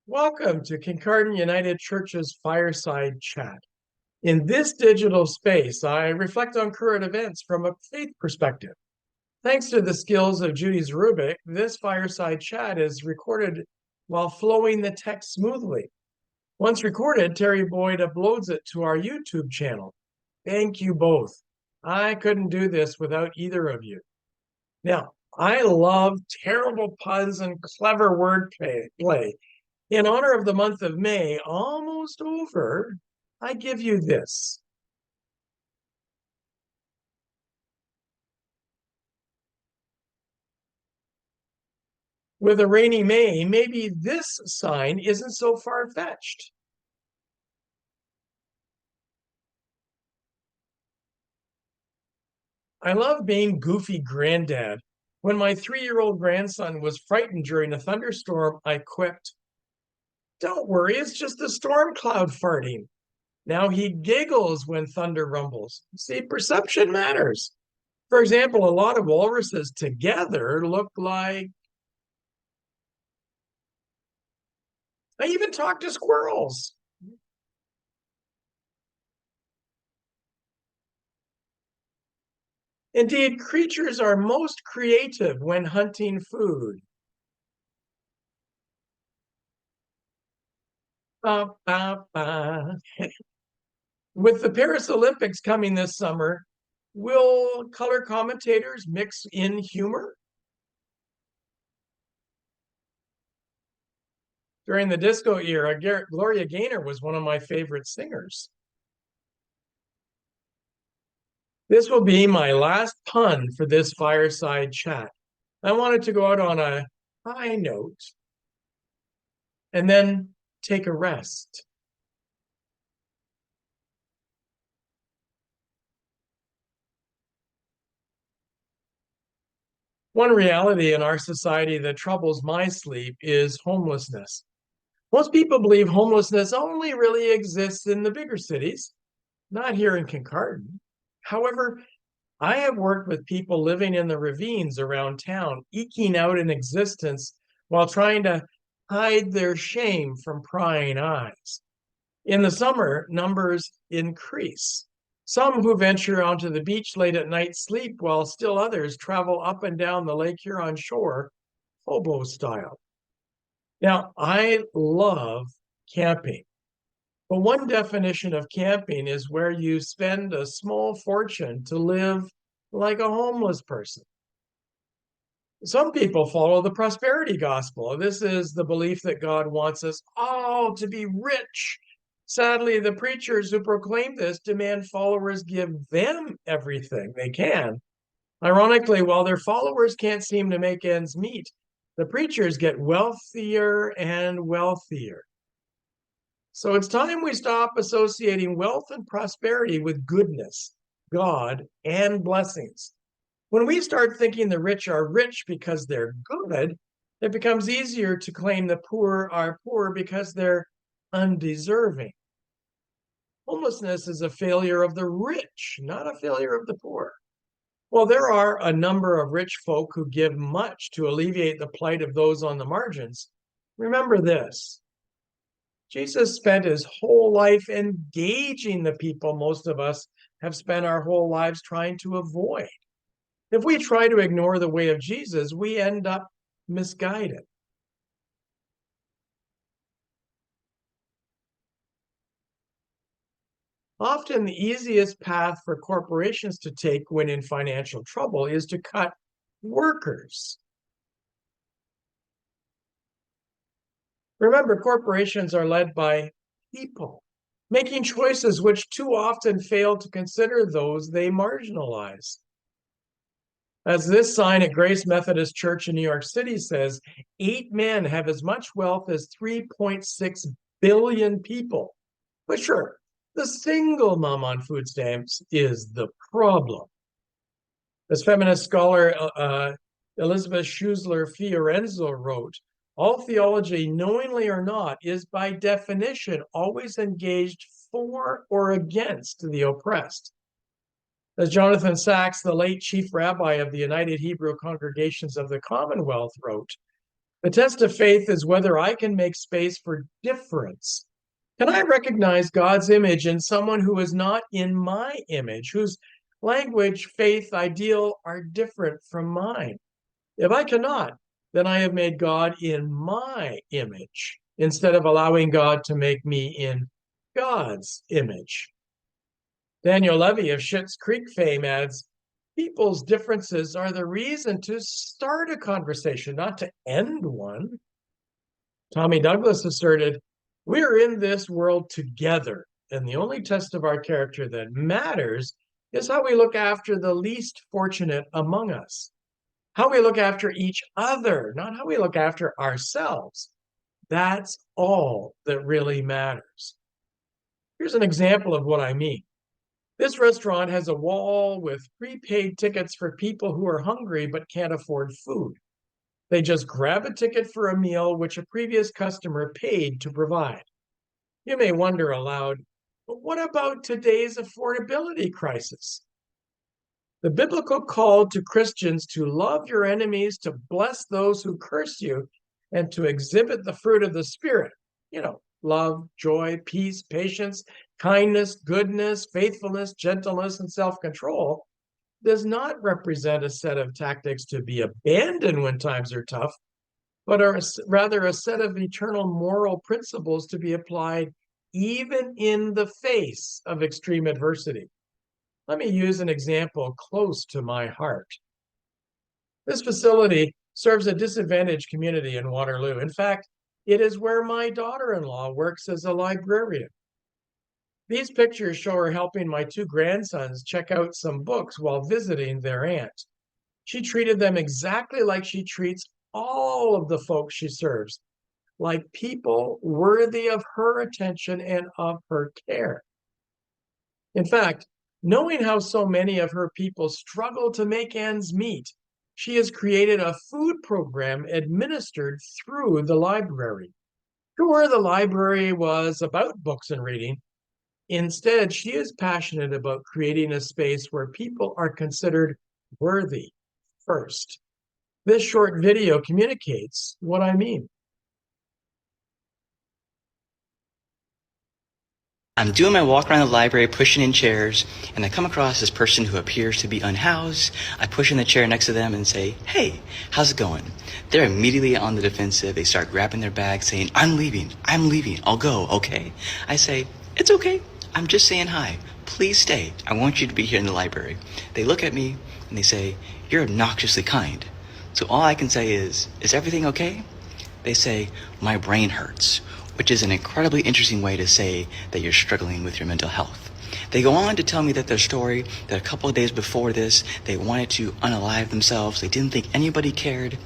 Welcome to Kincardine United Church's Fireside Chat. In this digital space, I reflect on current events from a faith perspective. Thanks to the skills of Judy Zarubik, this Fireside Chat is recorded while flowing the text smoothly. Once recorded, Terry Boyd uploads it to our YouTube channel. Thank you both. I couldn't do this without either of you. Now, I love terrible puns and clever wordplay. In honor of the month of May, almost over, I give you this. With a rainy May, maybe this sign isn't so far-fetched. I love being goofy granddad. When my 3-year-old grandson was frightened during a thunderstorm, I quipped, "Don't worry, it's just the storm cloud farting." Now he giggles when thunder rumbles. See, perception matters. For example, a lot of walruses together look like... I even talk to squirrels. Indeed, creatures are most creative when hunting food. Ba, ba, ba. With the Paris Olympics coming this summer, will color commentators mix in humor? During the disco era, Gloria Gaynor was one of my favorite singers. This will be my last pun for this fireside chat. I wanted to go out on a high note and then take a rest. One reality in our society that troubles my sleep is homelessness. Most people believe homelessness only really exists in the bigger cities, not here in Kincardine. However, I have worked with people living in the ravines around town, eking out an existence while trying to hide their shame from prying eyes. In the summer, numbers increase. Some who venture onto the beach late at night sleep, while still others travel up and down the Lake Huron shore, hobo style. Now, I love camping, but one definition of camping is where you spend a small fortune to live like a homeless person. Some people follow the prosperity gospel. This is the belief that God wants us all to be rich. Sadly, the preachers who proclaim this demand followers give them everything they can. Ironically, while their followers can't seem to make ends meet, the preachers get wealthier and wealthier. So it's time we stop associating wealth and prosperity with goodness, God, and blessings. When we start thinking the rich are rich because they're good, it becomes easier to claim the poor are poor because they're undeserving. Homelessness is a failure of the rich, not a failure of the poor. Well, there are a number of rich folk who give much to alleviate the plight of those on the margins. Remember this: Jesus spent his whole life engaging the people most of us have spent our whole lives trying to avoid. If we try to ignore the way of Jesus, we end up misguided. Often the easiest path for corporations to take when in financial trouble is to cut workers. Remember, corporations are led by people, making choices which too often fail to consider those they marginalize. As this sign at Grace Methodist Church in New York City says, 8 men have as much wealth as 3.6 billion people. But sure, the single mom on food stamps is the problem. As feminist scholar Elizabeth Schusler Fiorenzo wrote, all theology, knowingly or not, is by definition always engaged for or against the oppressed. As Jonathan Sacks, the late chief rabbi of the United Hebrew Congregations of the Commonwealth, wrote, The test of faith is whether I can make space for difference. Can I recognize God's image in someone who is not in my image, whose language, faith, ideal are different from mine? If I cannot, then I have made God in my image instead of allowing God to make me in God's image. Daniel Levy of Schitt's Creek fame adds, people's differences are the reason to start a conversation, not to end one. Tommy Douglas asserted, we're in this world together, and the only test of our character that matters is how we look after the least fortunate among us, how we look after each other, not how we look after ourselves. That's all that really matters. Here's an example of what I mean. This restaurant has a wall with prepaid tickets for people who are hungry but can't afford food. They just grab a ticket for a meal which a previous customer paid to provide. You may wonder aloud, but what about today's affordability crisis? The biblical call to Christians to love your enemies, to bless those who curse you, and to exhibit the fruit of the Spirit, love, joy, peace, patience, kindness, goodness, faithfulness, gentleness, and self control, does not represent a set of tactics to be abandoned when times are tough, but are rather a set of eternal moral principles to be applied even in the face of extreme adversity. Let me use an example close to my heart. This facility serves a disadvantaged community in Waterloo. In fact, it is where my daughter-in-law works as a librarian. These pictures show her helping my two grandsons check out some books while visiting their aunt. She treated them exactly like she treats all of the folks she serves, like people worthy of her attention and of her care. In fact, knowing how so many of her people struggle to make ends meet, she has created a food program administered through the library. To her, the library was about books and reading. Instead, she is passionate about creating a space where people are considered worthy first. This short video communicates what I mean. I'm doing my walk around the library, pushing in chairs, and I come across this person who appears to be unhoused. I push in the chair next to them and say, hey, how's it going? They're immediately on the defensive. They start grabbing their bags, saying, I'm leaving, I'll go, okay? I say, it's okay, I'm just saying hi. Please stay. I want you to be here in the library. They look at me and they say, you're obnoxiously kind. So all I can say is everything okay? They say, my brain hurts, which is an incredibly interesting way to say that you're struggling with your mental health. They go on to tell me that their story, that a couple of days before this, they wanted to unalive themselves. They didn't think anybody cared.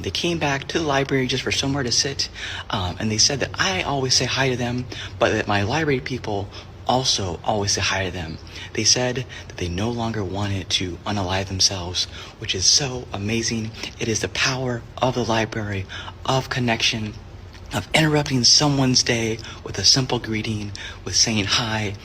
They came back to the library just for somewhere to sit. And they said that I always say hi to them, but that my library people also always say hi to them. They said that they no longer wanted to unalive themselves, which is so amazing. It is the power of the library, of connection, of interrupting someone's day with a simple greeting, with saying hi.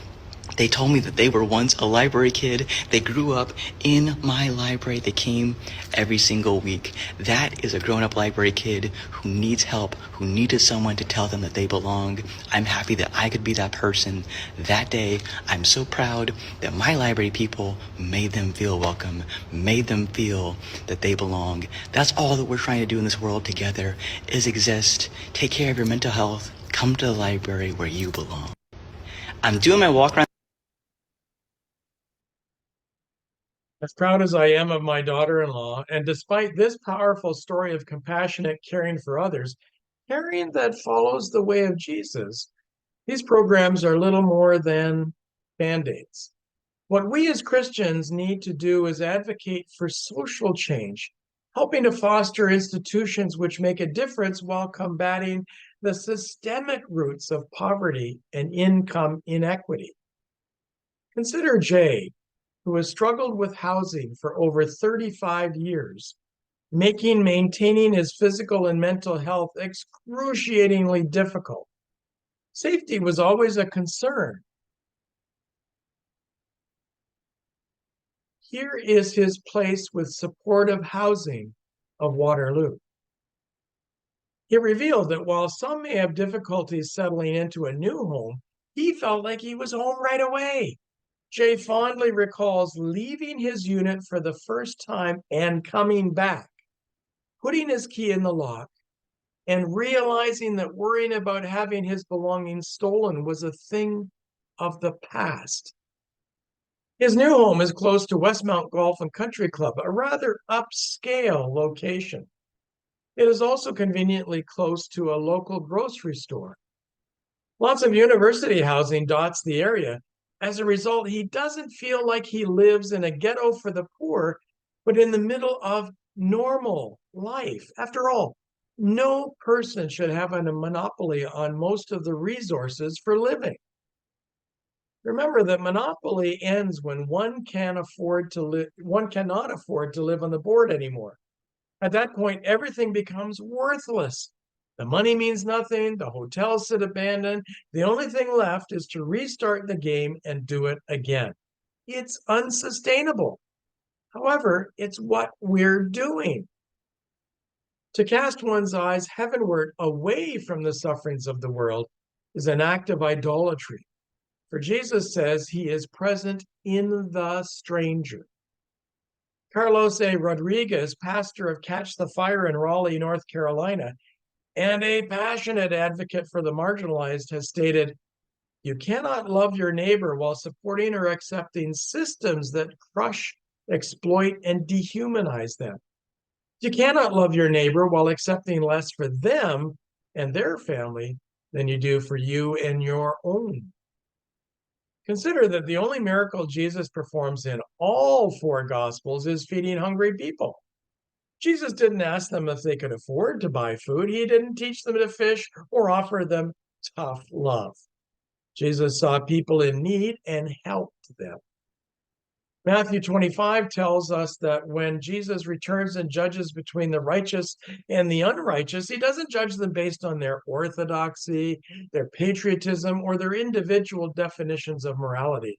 They told me that they were once a library kid. They grew up in my library. They came every single week. That is a grown-up library kid who needs help, who needed someone to tell them that they belong. I'm happy that I could be that person that day. I'm so proud that my library people made them feel welcome, made them feel that they belong. That's all that we're trying to do in this world together, is exist. Take care of your mental health. Come to the library where you belong. I'm doing my walk around. As proud as I am of my daughter-in-law, and despite this powerful story of compassionate caring for others, caring that follows the way of Jesus, these programs are little more than band-aids. What we as Christians need to do is advocate for social change, helping to foster institutions which make a difference while combating the systemic roots of poverty and income inequity. Consider Jay, who has struggled with housing for over 35 years, making maintaining his physical and mental health excruciatingly difficult. Safety was always a concern. Here is his place with supportive housing of Waterloo. He revealed that while some may have difficulties settling into a new home, he felt like he was home right away. Jay fondly recalls leaving his unit for the first time and coming back, putting his key in the lock, and realizing that worrying about having his belongings stolen was a thing of the past. His new home is close to Westmount Golf and Country Club, a rather upscale location. It is also conveniently close to a local grocery store. Lots of university housing dots the area. As a result, he doesn't feel like he lives in a ghetto for the poor, but in the middle of normal life. After all, no person should have a monopoly on most of the resources for living. Remember that monopoly ends when one cannot afford to live on the board anymore. At that point, everything becomes worthless. The money means nothing. The hotels sit abandoned. The only thing left is to restart the game and do it again. It's unsustainable. However, it's what we're doing. To cast one's eyes heavenward away from the sufferings of the world is an act of idolatry. For Jesus says he is present in the stranger. Carlos A. Rodriguez, pastor of Catch the Fire in Raleigh, North Carolina, and a passionate advocate for the marginalized, has stated, "You cannot love your neighbor while supporting or accepting systems that crush, exploit, and dehumanize them. You cannot love your neighbor while accepting less for them and their family than you do for you and your own." Consider that the only miracle Jesus performs in all four Gospels is feeding hungry people. Jesus didn't ask them if they could afford to buy food. He didn't teach them to fish or offer them tough love. Jesus saw people in need and helped them. Matthew 25 tells us that when Jesus returns and judges between the righteous and the unrighteous, he doesn't judge them based on their orthodoxy, their patriotism, or their individual definitions of morality.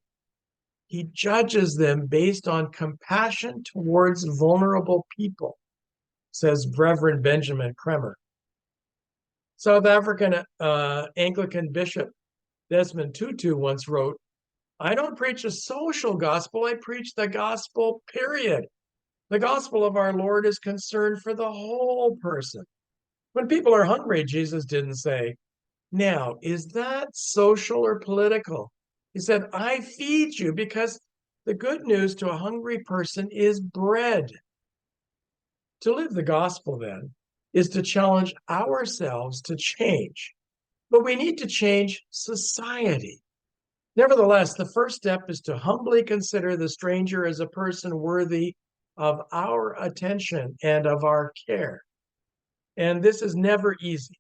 He judges them based on compassion towards vulnerable people, says Reverend Benjamin Kremer. South African Anglican Bishop Desmond Tutu once wrote, "I don't preach a social gospel, I preach the gospel, period. The gospel of our Lord is concerned for the whole person." When people are hungry, Jesus didn't say, "Now, is that social or political?" He said, "I feed you because the good news to a hungry person is bread." To live the gospel, then, is to challenge ourselves to change, but we need to change society. Nevertheless, the first step is to humbly consider the stranger as a person worthy of our attention and of our care. And this is never easy.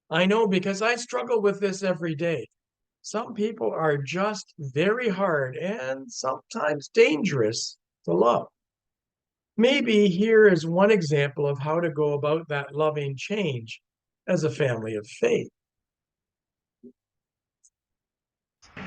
I know because I struggle with this every day. Some people are just very hard and sometimes dangerous to love. Maybe here is one example of how to go about that loving change as a family of faith.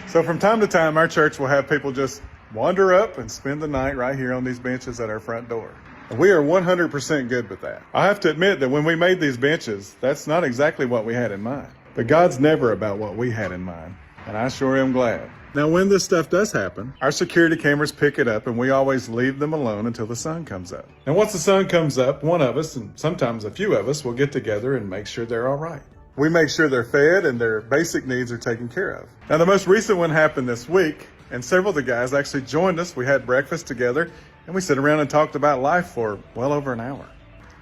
So from time to time, our church will have people just wander up and spend the night right here on these benches at our front door. And we are 100% good with that. I have to admit that when we made these benches, that's not exactly what we had in mind. But God's never about what we had in mind, and I sure am glad. Now, when this stuff does happen, our security cameras pick it up, and we always leave them alone until the sun comes up. And once the sun comes up, one of us, and sometimes a few of us, will get together and make sure they're all right. We make sure they're fed and their basic needs are taken care of. Now, the most recent one happened this week, and several of the guys actually joined us. We had breakfast together, and we sat around and talked about life for well over an hour.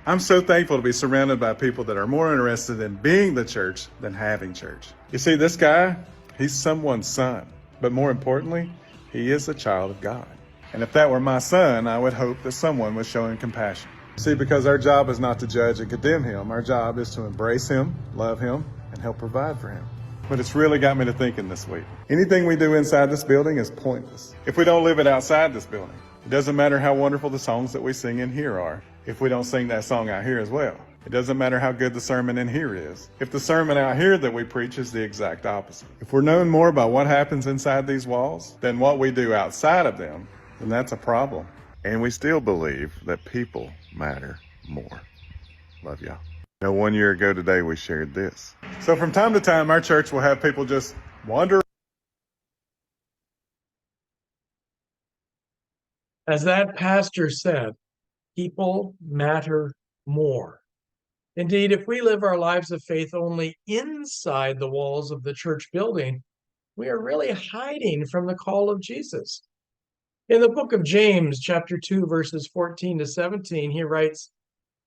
I'm so thankful to be surrounded by people that are more interested in being the church than having church. You see, this guy, he's someone's son, but more importantly, he is a child of God. And if that were my son, I would hope that someone was showing compassion. See, because our job is not to judge and condemn him. Our job is to embrace him, love him, and help provide for him. But it's really got me to thinking this week. Anything we do inside this building is pointless if we don't live it outside this building. It doesn't matter how wonderful the songs that we sing in here are if we don't sing that song out here as well. It doesn't matter how good the sermon in here is if the sermon out here that we preach is the exact opposite. If we're knowing more about what happens inside these walls than what we do outside of them, then that's a problem. And we still believe that people matter more. Love y'all. Now, 1 year ago today, we shared this. So from time to time, our church will have people just wander. As that pastor said, people matter more. Indeed, if we live our lives of faith only inside the walls of the church building, we are really hiding from the call of Jesus. In the book of James, chapter 2, verses 14 to 17, he writes,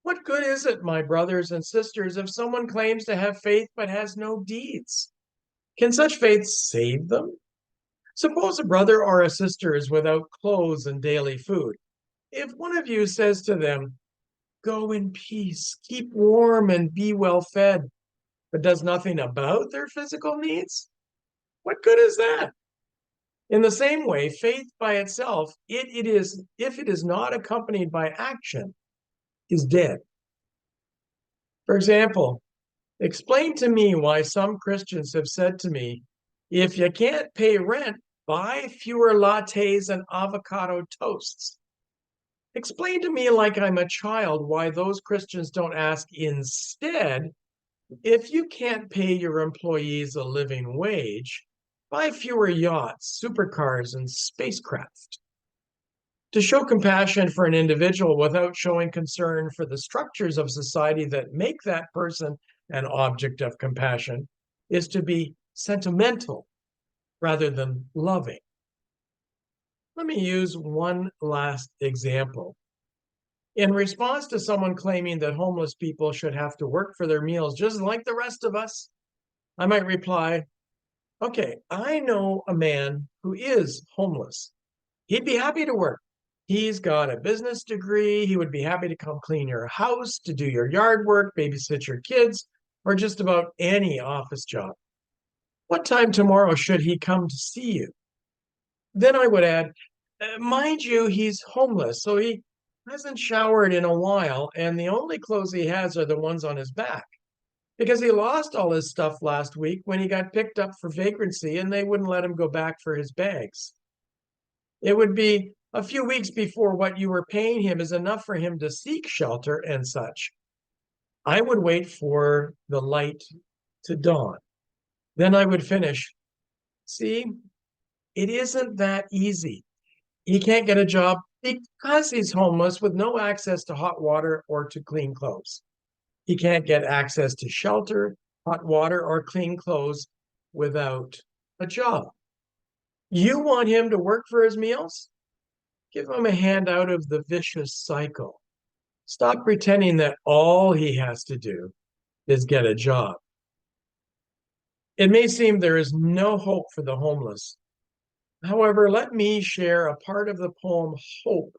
"What good is it, my brothers and sisters, if someone claims to have faith but has no deeds? Can such faith save them? Suppose a brother or a sister is without clothes and daily food. If one of you says to them, 'Go in peace, keep warm and be well fed,' but does nothing about their physical needs, what good is that? In the same way, faith by itself, if it is not accompanied by action, is dead." For example, explain to me why some Christians have said to me, "If you can't pay rent, buy fewer lattes and avocado toasts." Explain to me, like I'm a child, why those Christians don't ask instead, "If you can't pay your employees a living wage, buy fewer yachts, supercars, and spacecraft." To show compassion for an individual without showing concern for the structures of society that make that person an object of compassion is to be sentimental rather than loving. Let me use one last example. In response to someone claiming that homeless people should have to work for their meals just like the rest of us, I might reply, "Okay, I know a man who is homeless. He'd be happy to work. He's got a business degree. He would be happy to come clean your house, to do your yard work, babysit your kids, or just about any office job. What time tomorrow should he come to see you?" Then I would add, "Mind you, he's homeless, so he hasn't showered in a while, and the only clothes he has are the ones on his back, because he lost all his stuff last week when he got picked up for vagrancy and they wouldn't let him go back for his bags. It would be a few weeks before what you were paying him is enough for him to seek shelter and such." I would wait for the light to dawn. Then I would finish, "See, it isn't that easy. He can't get a job because he's homeless with no access to hot water or to clean clothes. He can't get access to shelter, hot water, or clean clothes without a job. You want him to work for his meals? Give him a hand out of the vicious cycle. Stop pretending that all he has to do is get a job." It may seem there is no hope for the homeless. However, let me share a part of the poem Hope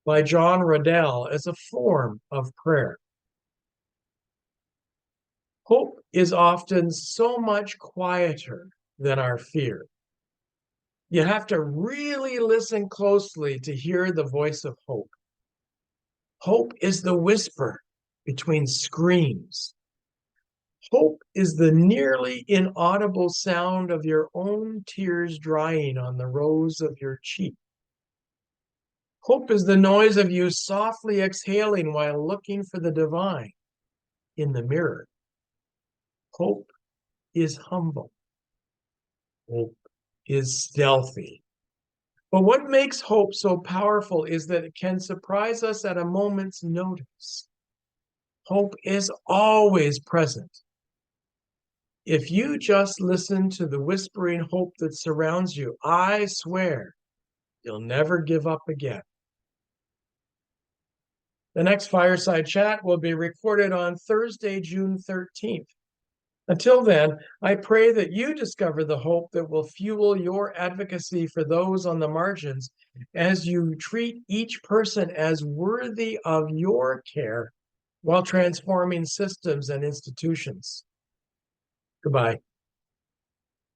by John Riddell as a form of prayer. Hope is often so much quieter than our fear. You have to really listen closely to hear the voice of hope. Hope is the whisper between screams. Hope is the nearly inaudible sound of your own tears drying on the rose of your cheek. Hope is the noise of you softly exhaling while looking for the divine in the mirror. Hope is humble. Hope is stealthy. But what makes hope so powerful is that it can surprise us at a moment's notice. Hope is always present. If you just listen to the whispering hope that surrounds you, I swear you'll never give up again. The next Fireside Chat will be recorded on Thursday, June 13th. Until then, I pray that you discover the hope that will fuel your advocacy for those on the margins as you treat each person as worthy of your care while transforming systems and institutions. Goodbye.